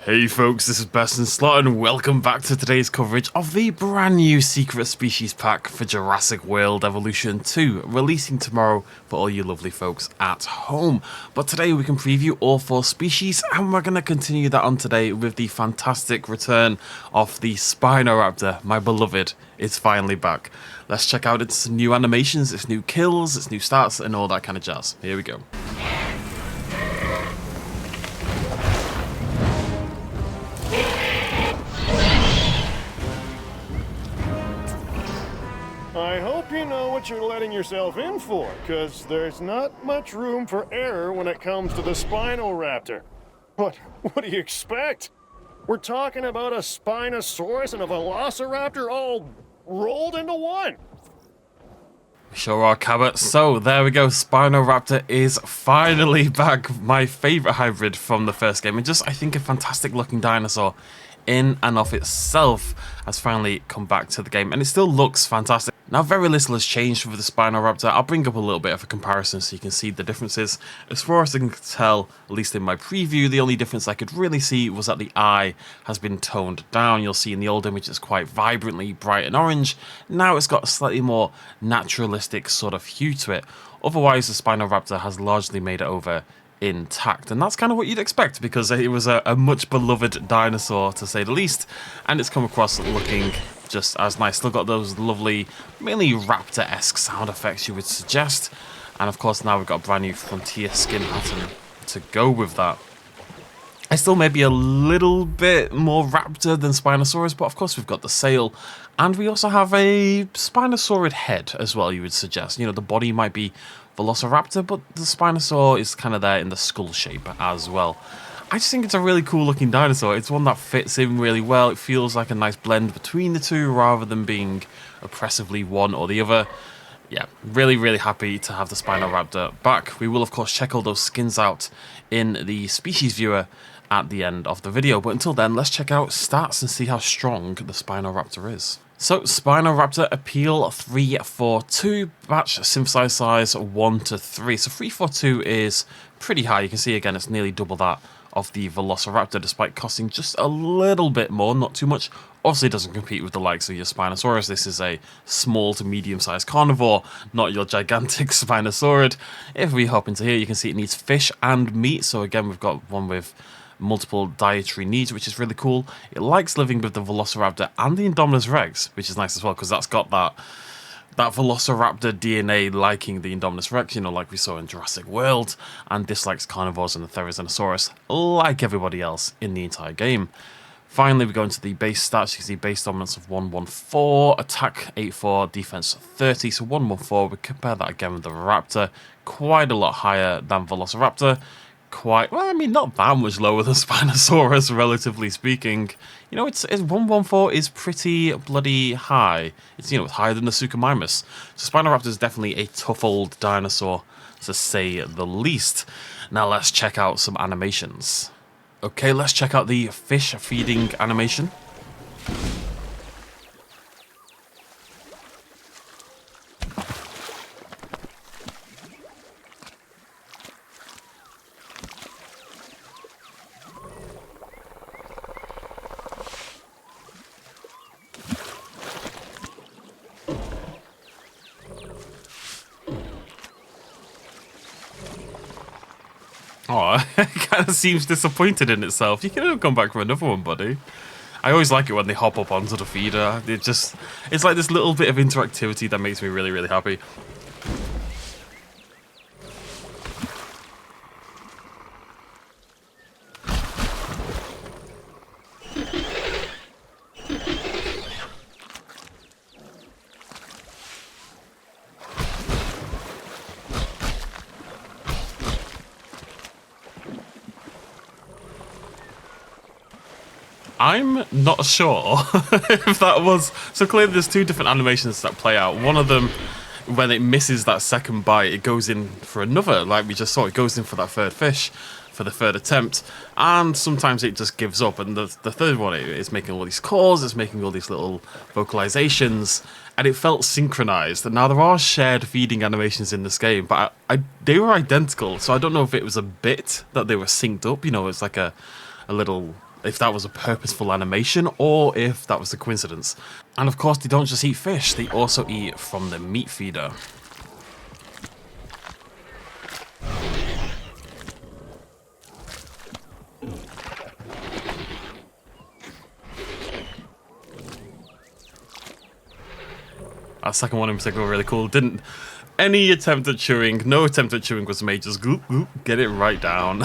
Hey folks, this is Best in Slot and welcome back to today's coverage of the brand new Secret Species pack for Jurassic World Evolution 2, releasing tomorrow for all you lovely folks at home. But today we can preview all 4 species and we're going to continue that on today with the fantastic return of the Spinoraptor, my beloved. It's finally back. Let's check out its new animations, its new kills, its new stats and all that kind of jazz. Here we go. I hope you know what you're letting yourself in for, because there's not much room for error when it comes to the Spinoraptor. What do you expect? We're talking about a Spinosaurus and a Velociraptor all rolled into one. Sure are, Cabot. So there we go, Spinoraptor is finally back. My favourite hybrid from the first game, and just I think a fantastic looking dinosaur in and of itself has finally come back to the game, and it still looks fantastic. Now very little has changed with the Spinoraptor. I'll bring up a little bit of a comparison so you can see the differences. As far as I can tell, at least in my preview, the only difference I could really see was that the eye has been toned down. You'll see in the old image it's quite vibrantly bright and orange. Now it's got a slightly more naturalistic sort of hue to it. Otherwise the Spinoraptor has largely made it over intact, and that's kind of what you'd expect because it was a much beloved dinosaur to say the least, and it's come across looking just as nice. Still got those lovely, mainly raptor-esque sound effects you would suggest, and of course now we've got a brand new frontier skin pattern to go with that. I still may be a little bit more raptor than Spinosaurus, but of course we've got the sail, and we also have a Spinosaurid head as well, you would suggest. You know, the body might be Velociraptor, but the Spinosaur is kind of there in the skull shape as well. I just think it's a really cool looking dinosaur. It's one that fits in really well. It feels like a nice blend between the two rather than being oppressively one or the other. Yeah, really happy to have the Spinoraptor back. We will of course check all those skins out in the species viewer at the end of the video, but until then let's check out stats and see how strong the Spinoraptor is. So, Spinoraptor Appeal 342, batch synthesize size 1 to 3. So 342 is pretty high. You can see again it's nearly double that of the Velociraptor despite costing just a little bit more, not too much. Obviously it doesn't compete with the likes of your Spinosaurus. This is a small to medium sized carnivore, not your gigantic Spinosaurid. If we hop into here you can see it needs fish and meat. So again we've got one with multiple dietary needs, which is really cool. It likes living with the Velociraptor and the Indominus Rex, which is nice as well because that's got that Velociraptor DNA liking the Indominus Rex, you know, like we saw in Jurassic World, and dislikes carnivores and the Therizinosaurus like everybody else in the entire game. Finally, we go into the base stats. You can see base dominance of 114, attack 84, defense 30. So 114, we compare that again with the Raptor, quite a lot higher than Velociraptor. Quite, well, I mean, not that much lower than Spinosaurus, relatively speaking. You know, it's 114 is pretty bloody high. It's, you know, it's higher than the Suchomimus. So Spinoraptor is definitely a tough old dinosaur, to say the least. Now let's check out some animations. Okay, let's check out the fish feeding animation. Oh, it kind of seems disappointed in itself. You can have come back for another one, buddy. I always like it when they hop up onto the feeder. It's like this little bit of interactivity that makes me really happy. I'm not sure if that was... So clearly there's 2 different animations that play out. One of them, when it misses that second bite, it goes in for another, like we just saw. It goes in for that third fish, for the third attempt. And sometimes it just gives up. And the third one, it's making all these calls, it's making all these little vocalizations. And it felt synchronized. And now there are shared feeding animations in this game, but they were identical. So I don't know if it was a bit that they were synced up. You know, it's like a little if that was a purposeful animation or if that was a coincidence. And of course, they don't just eat fish, they also eat from the meat feeder. That second one in particular really cool. Didn't any attempt at chewing, no attempt at chewing was made, just goop, goop, get it right down.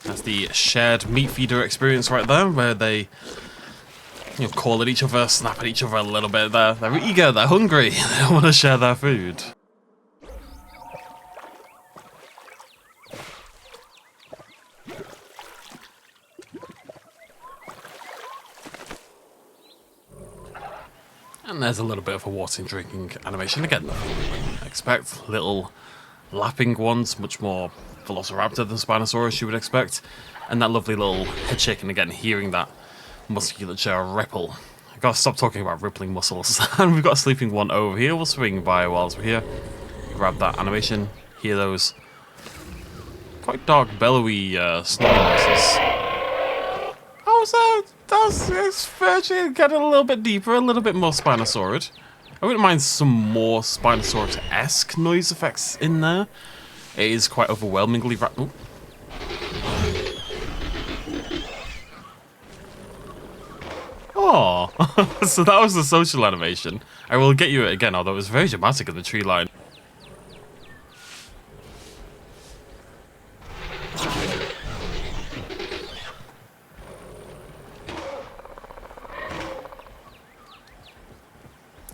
That's the shared meat feeder experience right there, where they call at each other, snap at each other a little bit. They're eager, they're hungry, they want to share their food. And there's a little bit of a water drinking animation. Again, nothing you wouldn't expect. Little lapping ones, much more Velociraptor than Spinosaurus you would expect. And that lovely little head shaking again, hearing that musculature ripple. I've got to stop talking about rippling muscles. And we've got a sleeping one over here. We'll swing by whilst we're here. Grab that animation. Hear those quite dark, bellowy snoring noises. Oh, so it's virtually getting a little bit deeper, a little bit more Spinosaurid. I wouldn't mind some more Spinosaurus-esque noise effects in there. It is quite overwhelmingly Oh, so that was the social animation. I will get you it again, although it was very dramatic in the tree line.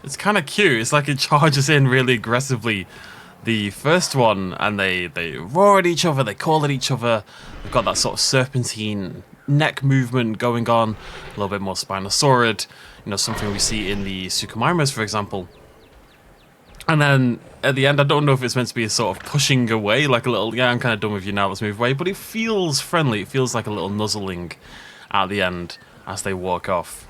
It's kind of cute. It's like it charges in really aggressively. The first one, and they roar at each other, they call at each other. They've got that sort of serpentine neck movement going on, a little bit more Spinosaurid, something we see in the Suchomimus, for example. And then at the end, I don't know if it's meant to be a sort of pushing away, like a little, yeah, I'm kind of done with you now, let's move away, but it feels friendly. It feels like a little nuzzling at the end as they walk off.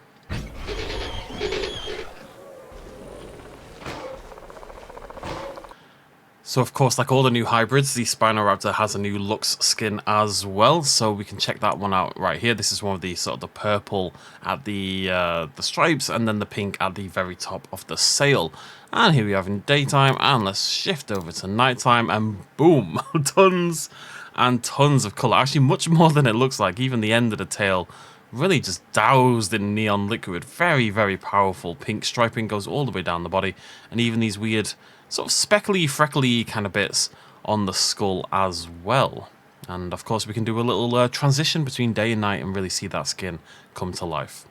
So of course, like all the new hybrids, the Spinoraptor has a new Lux skin as well, so we can check that one out right here. This is one of the sort of the purple at the stripes, and then the pink at the very top of the sail. And here we have in daytime, and let's shift over to nighttime, and boom, tons and tons of colour. Actually, much more than it looks like. Even the end of the tail, really just doused in neon liquid. Very, very powerful. Pink striping goes all the way down the body, and even these weird sort of speckly, freckly kind of bits on the skull as well. And of course we can do a little transition between day and night and really see that skin come to life.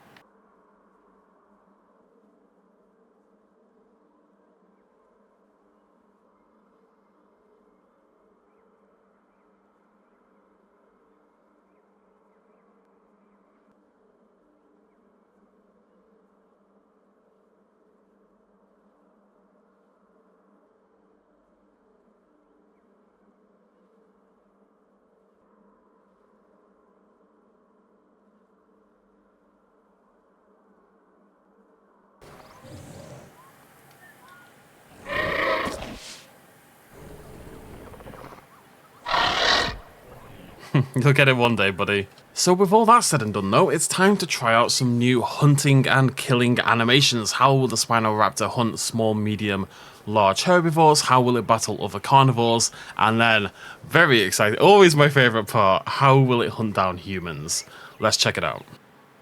You'll get it one day, buddy. So with all that said and done though, it's time to try out some new hunting and killing animations. How will the Spinoraptor hunt small, medium, large herbivores? How will it battle other carnivores? And then, very exciting, always my favourite part, how will it hunt down humans? Let's check it out.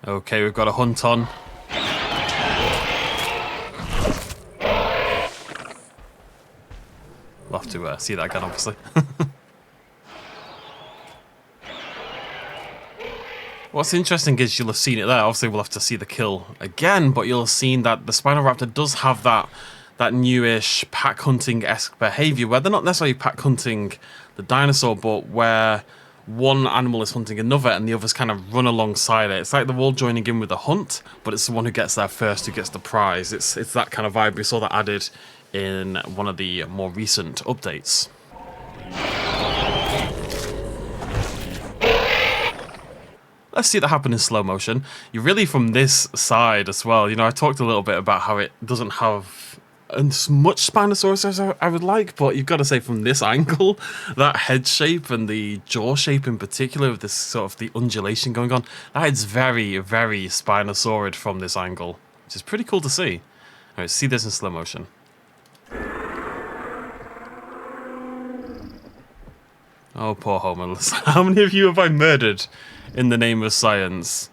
Okay, we've got a hunt on. We'll have to see that again, obviously. What's interesting is you'll have seen it there. Obviously, we'll have to see the kill again, but you'll have seen that the Spinoraptor does have that newish pack hunting-esque behavior, where they're not necessarily pack hunting the dinosaur, but where one animal is hunting another and the others kind of run alongside it. It's like they're all joining in with the hunt, but it's the one who gets there first who gets the prize. It's that kind of vibe. We saw that added in one of the more recent updates. Let's see that happen in slow motion. You're really from this side as well. I talked a little bit about how it doesn't have as much Spinosaurus as I would like, but you've got to say from this angle, that head shape and the jaw shape in particular, with this sort of the undulation going on, that is very, very Spinosaurid from this angle, which is pretty cool to see. Alright, see this in slow motion. Oh, poor Homulus. How many of you have I murdered in the name of science?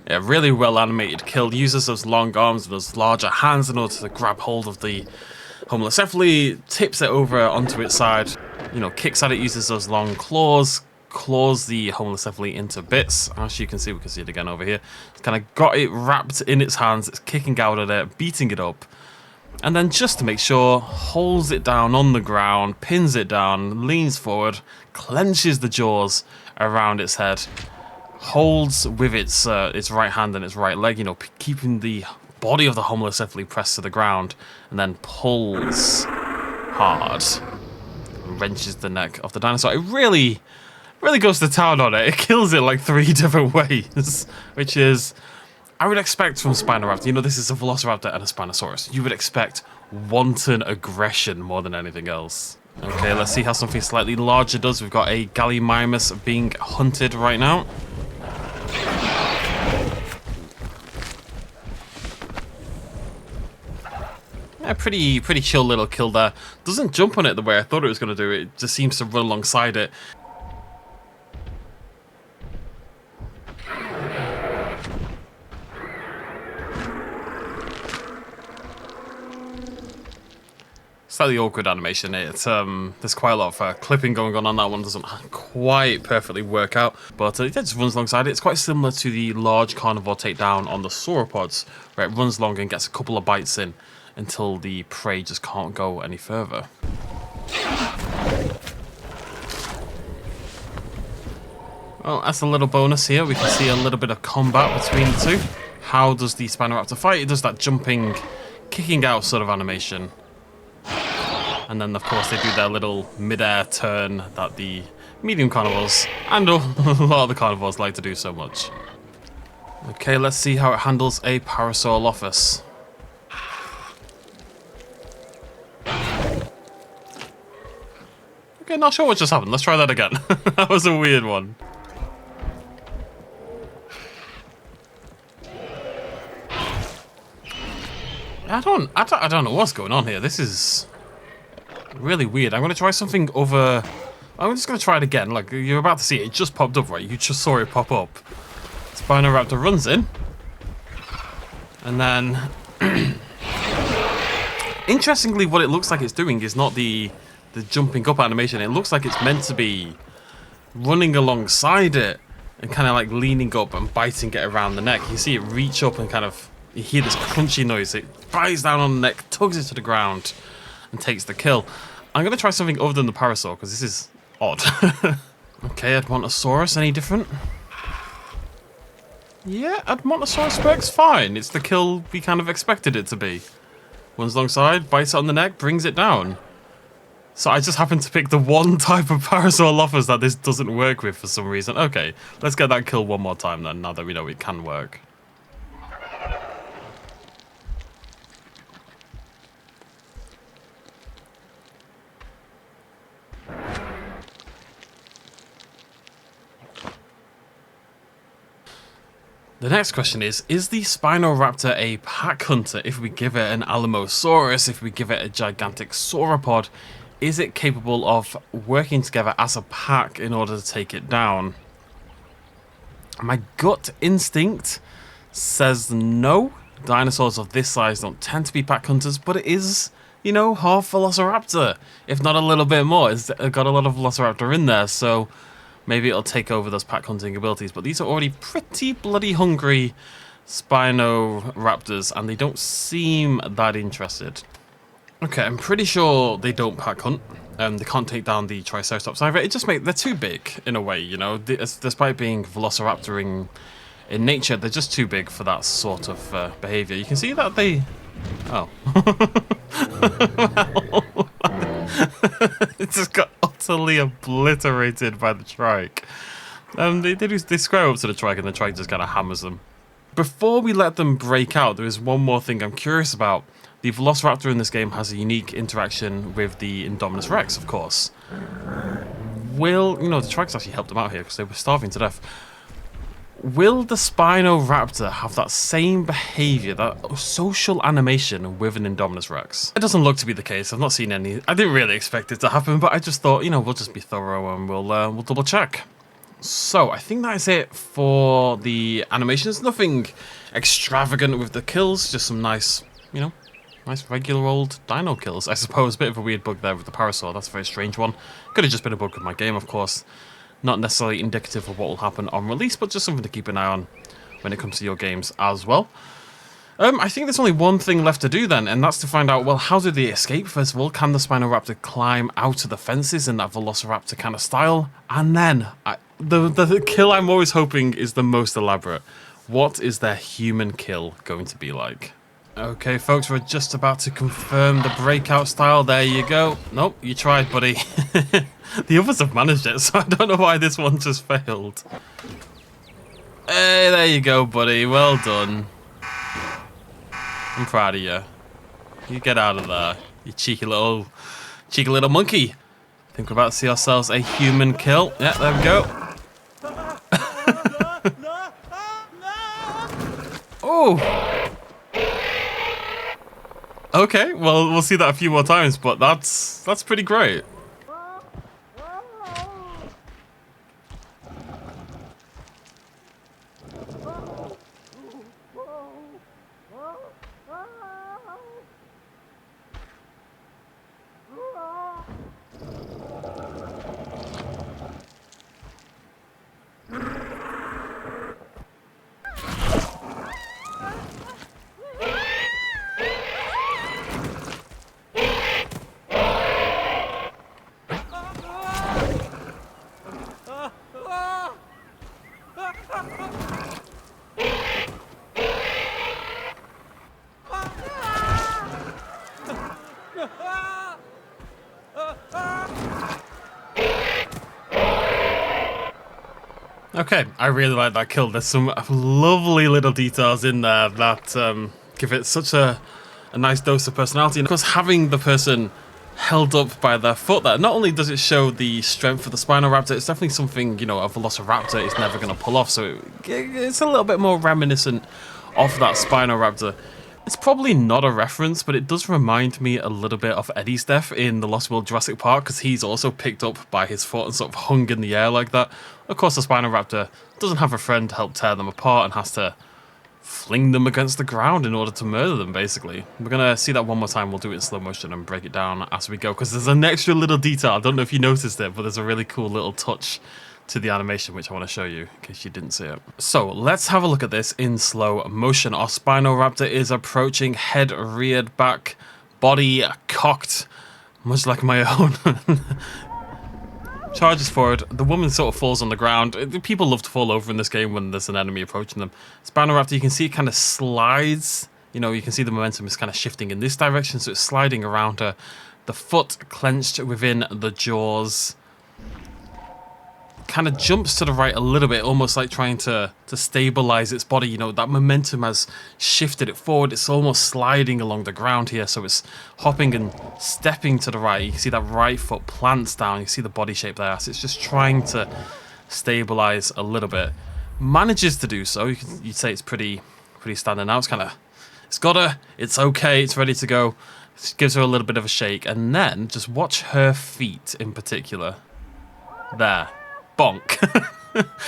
Yeah, really well animated kill. Uses those long arms and those larger hands in order to grab hold of the Homocephaly, tips it over onto its side, you know, kicks at it, uses those long claws, claws the Homocephaly into bits. As you can see, we can see it again over here. It's kind of got it wrapped in its hands, it's kicking out at it, beating it up. And then just to make sure, holds it down on the ground, pins it down, leans forward, clenches the jaws around its head, holds with its right hand and its right leg, you know, keeping the body of the Homocephaly pressed to the ground, and then pulls hard, wrenches the neck of the dinosaur. It really goes to town on it. It kills it like 3 different ways, which is, I would expect from Spinoraptor. You know, this is a Velociraptor and a Spinosaurus. You would expect wanton aggression more than anything else. Okay, let's see how something slightly larger does. We've got a Gallimimus being hunted right now. Yeah, pretty chill little kill there. Doesn't jump on it the way I thought it was going to do. It just seems to run alongside it. Slightly awkward animation. There's quite a lot of clipping going on that one. Doesn't quite perfectly work out, but it just runs alongside it. It's quite similar to the large carnivore takedown on the sauropods, where it runs long and gets a couple of bites in until the prey just can't go any further. Well, that's a little bonus here. We can see a little bit of combat between the two. How does the Spinoraptor fight? It does that jumping, kicking out sort of animation. And then, of course, they do their little mid-air turn that the medium carnivores and a lot of the carnivores like to do so much. Okay, let's see how it handles a Parasaurolophus. Okay, not sure what just happened. Let's try that again. That was a weird one. I don't know what's going on here. This is really weird. I'm going to try something over... I'm just going to try it again. Like, you're about to see it. It just popped up, right? You just saw it pop up. Spinoraptor runs in. And then... Interestingly, what it looks like it's doing is not the jumping up animation. It looks like it's meant to be running alongside it and kind of like leaning up and biting it around the neck. You see it reach up and kind of... You hear this crunchy noise. It bites down on the neck, tugs it to the ground, and takes the kill. I'm going to try something other than the Parasaur, because this is odd. Okay, Edmontosaurus, any different? Yeah, Edmontosaurus works fine. It's the kill we kind of expected it to be. Runs alongside, bites it on the neck, brings it down. So I just happened to pick the one type of Parasaurolophus that this doesn't work with for some reason. Okay, let's get that kill one more time then, now that we know it can work. The next question is the Spinoraptor a pack hunter? If we give it an Alamosaurus, if we give it a gigantic sauropod, is it capable of working together as a pack in order to take it down? My gut instinct says no. Dinosaurs of this size don't tend to be pack hunters, but it is, you know, half Velociraptor, if not a little bit more. It's got a lot of Velociraptor in there, so maybe it'll take over those pack hunting abilities. But these are already pretty bloody hungry Spinoraptors, and they don't seem that interested. Okay, I'm pretty sure they don't pack hunt. They can't take down the Triceratops either. It just they're too big in a way, you know. Despite being Velociraptor in nature, they're just too big for that sort of behavior. You can see that they... Oh. Well, It just got utterly obliterated by the trike. They square up to the trike and the trike just kind of hammers them. Before we let them break out, there is one more thing I'm curious about. The Velociraptor in this game has a unique interaction with the Indominus Rex, of course. The trikes actually helped them out here because they were starving to death. Will the Spinoraptor have that same behavior, that social animation with an Indominus Rex? It doesn't look to be the case. I've not seen any. I didn't really expect it to happen, but I just thought, we'll just be thorough and we'll double check. So I think that is it for the animations. Nothing extravagant with the kills, just some nice, nice regular old dino kills. I suppose a bit of a weird bug there with the parasaur. That's a very strange one. Could have just been a bug with my game, of course. Not necessarily indicative of what will happen on release, but just something to keep an eye on when it comes to your games as well. I think there's only one thing left to do then, and that's to find out, well, how do they escape? First of all, can the Spinoraptor climb out of the fences in that Velociraptor kind of style? And then, the kill I'm always hoping is the most elaborate. What is their human kill going to be like? Okay, folks, we're just about to confirm the breakout style. There you go. Nope, you tried, buddy. The others have managed it, so I don't know why this one just failed. Hey, there you go, buddy. Well done. I'm proud of you. You get out of there, you cheeky little monkey. I think we're about to see ourselves a human kill. Yeah, there we go. Oh. Okay, well, we'll see that a few more times, but that's pretty great. Okay, I really like that kill. There's some lovely little details in there that give it such a nice dose of personality. And of course, having the person held up by their foot there, not only does it show the strength of the Spinoraptor, it's definitely something, a Velociraptor is never going to pull off. So it's a little bit more reminiscent of that Spinoraptor. It's probably not a reference, but it does remind me a little bit of Eddie's death in the Lost World Jurassic Park, because he's also picked up by his foot and sort of hung in the air like that. Of course, the Spinoraptor doesn't have a friend to help tear them apart and has to fling them against the ground in order to murder them, basically. We're going to see that one more time. We'll do it in slow motion and break it down as we go, because there's an extra little detail. I don't know if you noticed it, but there's a really cool little touch to the animation, which I want to show you in case you didn't see it. So let's have a look at this in slow motion. Our Spinoraptor is approaching, head reared back, body cocked, much like my own. Charges forward. The woman sort of falls on the ground. People love to fall over in this game when there's an enemy approaching them. Spinoraptor, you can see it kind of slides. You can see the momentum is kind of shifting in this direction, so it's sliding around her. The foot clenched within the jaws. Kind of jumps to the right a little bit, almost like trying to stabilize its body. That momentum has shifted it forward. It's almost sliding along the ground here, so it's hopping and stepping to the right. You can see that right foot plants down. You see the body shape there. So it's just trying to stabilize a little bit. Manages to do so. You'd say it's pretty standing out. It's got her. It's okay. It's ready to go. It gives her a little bit of a shake, and then just watch her feet in particular. There. Bonk.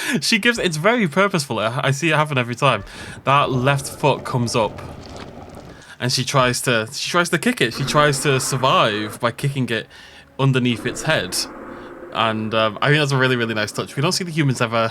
It's very purposeful. I see it happen every time. That left foot comes up and she tries to kick it. She tries to survive by kicking it underneath its head. And I think that's a really, really nice touch. We don't see the humans ever...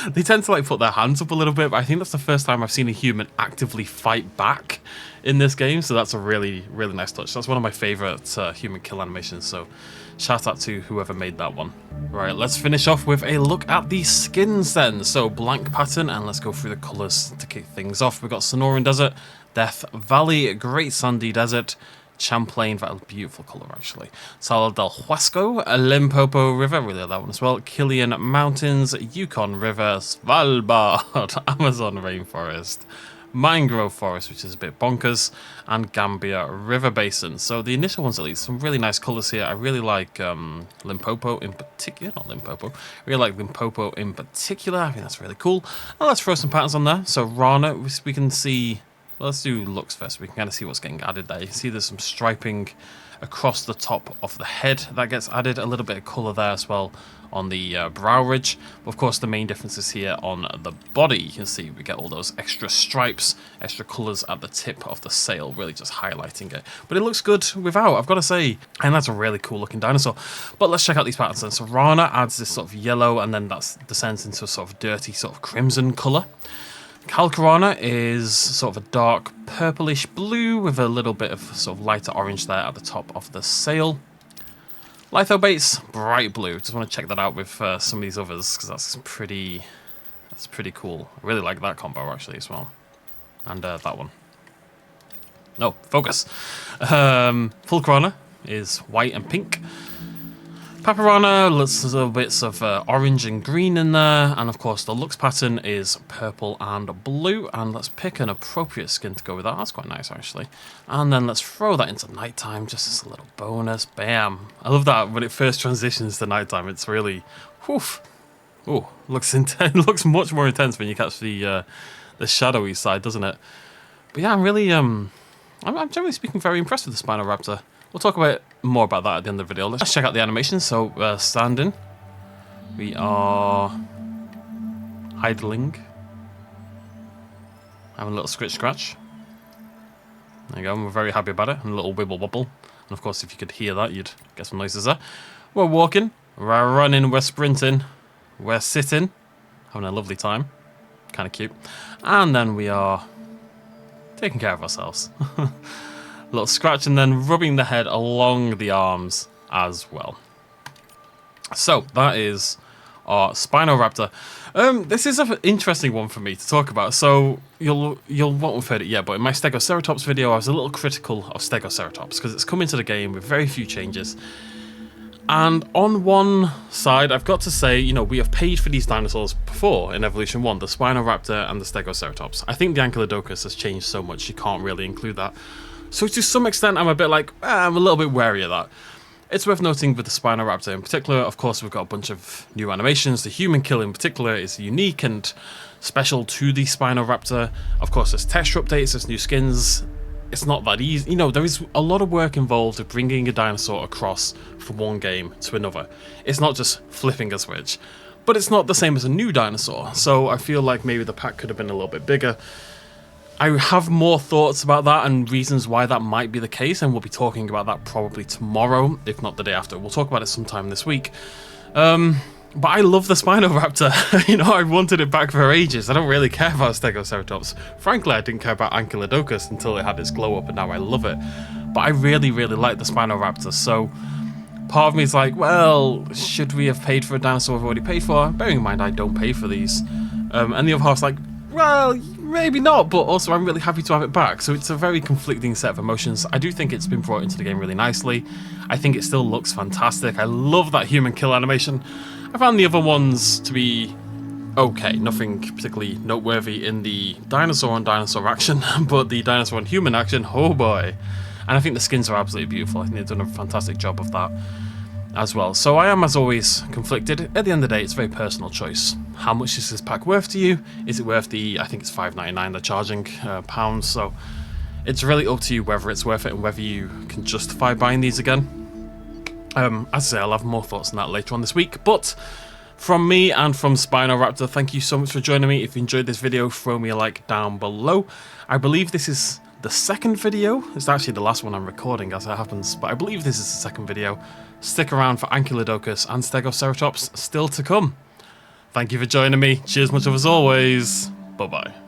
They tend to put their hands up a little bit, but I think that's the first time I've seen a human actively fight back in this game, so that's a really, really nice touch. That's one of my favourite human kill animations, so shout out to whoever made that one. Right, let's finish off with a look at the skins then. So blank pattern, and let's go through the colours to kick things off. We've got Sonoran Desert, Death Valley, Great Sandy Desert, Champlain, that a beautiful colour actually. Sala del Huasco, Limpopo River, really like that one as well. Killian Mountains, Yukon River, Svalbard, Amazon Rainforest, Mangrove Forest, which is a bit bonkers, and Gambia River Basin. So the initial ones at least, some really nice colours here. I really like Limpopo in particular, not Limpopo. I really like Limpopo in particular. I think that's really cool. And let's throw some patterns on there. So Rana, we can see. Well, let's do looks first. We can kind of see what's getting added there. You can see there's some striping across the top of the head that gets added. A little bit of colour there as well on the brow ridge. But of course, the main difference is here on the body. You can see we get all those extra stripes, extra colours at the tip of the sail, really just highlighting it. But it looks good without, I've got to say. And that's a really cool looking dinosaur. But let's check out these patterns then. So Rana adds this sort of yellow, and then that descends into a sort of dirty sort of crimson colour. Calcarana is sort of a dark purplish blue with a little bit of sort of lighter orange there at the top of the sail. Lithobates, bright blue. Just want to check that out with some of these others because that's pretty cool. I really like that combo actually as well. And that one. No, focus. Fulcrana is white and pink. Paparana, little bits of orange and green in there, and of course the looks pattern is purple and blue, and let's pick an appropriate skin to go with that. That's quite nice actually. And then let's throw that into nighttime, just as a little bonus. Bam! I love that when it first transitions to nighttime. It's really, woof. Oh, looks intense. Looks much more intense when you catch the shadowy side, doesn't it? But yeah, I'm generally speaking very impressed with the Spinoraptor. We'll talk more about that at the end of the video. Let's check out the animation. So, standing. We are idling. Having a little scratch. There you go, and we're very happy about it. And a little wibble wobble. And of course, if you could hear that, you'd get some noises there. We're walking, we're running, we're sprinting, we're sitting. Having a lovely time. Kind of cute. And then we are taking care of ourselves. Little scratch and then rubbing the head along the arms as well. So that is our Spinoraptor. This is an interesting one for me to talk about. So you'll won't have heard it yet, but in my Stegoceratops video, I was a little critical of Stegoceratops because it's come into the game with very few changes. And on one side, I've got to say, you know, we have paid for these dinosaurs before in Evolution 1, the Spinoraptor and the Stegoceratops. I think the Ankylodocus has changed so much, you can't really include that. So to some extent, I'm a bit like, I'm a little bit wary of that. It's worth noting with the Spinoraptor in particular, of course, we've got a bunch of new animations. The human kill in particular is unique and special to the Spinoraptor. Of course, there's texture updates, there's new skins. It's not that easy. You know, there is a lot of work involved with bringing a dinosaur across from one game to another. It's not just flipping a switch, but it's not the same as a new dinosaur. So I feel like maybe the pack could have been a little bit bigger. I have more thoughts about that and reasons why that might be the case, and we'll be talking about that probably tomorrow, if not the day after. We'll talk about it sometime this week. But I love the Spinoraptor. You know, I wanted it back for ages. I don't really care about Stegoceratops. Frankly, I didn't care about Ankylodocus until it had its glow up, and now I love it. But I really, really like the Spinoraptor, so part of me is like, well, should we have paid for a dinosaur we've already paid for? Bearing in mind, I don't pay for these. And the other half's like, well, maybe not, but also I'm really happy to have it back. So it's a very conflicting set of emotions. I do think it's been brought into the game really nicely. I think it still looks fantastic. I love that human kill animation. I found the other ones to be okay, nothing particularly noteworthy in the dinosaur on dinosaur action, but the dinosaur on human action, oh boy. And I think the skins are absolutely beautiful. I think they've done a fantastic job of that as well. So I am, as always, conflicted. At the end of the day, it's a very personal choice. How much is this pack worth to you? Is it worth the, I think it's $5.99 they're charging pounds, so it's really up to you whether it's worth it and whether you can justify buying these again. As I say, I'll have more thoughts on that later on this week, but from me and from Spinoraptor, thank you so much for joining me. If you enjoyed this video, throw me a like down below. I believe this is the second video. It's actually the last one I'm recording as it happens, but I believe this is the second video. Stick around for Ankylodocus and Stegoceratops still to come. Thank you for joining me. Cheers much of as always. Bye-bye.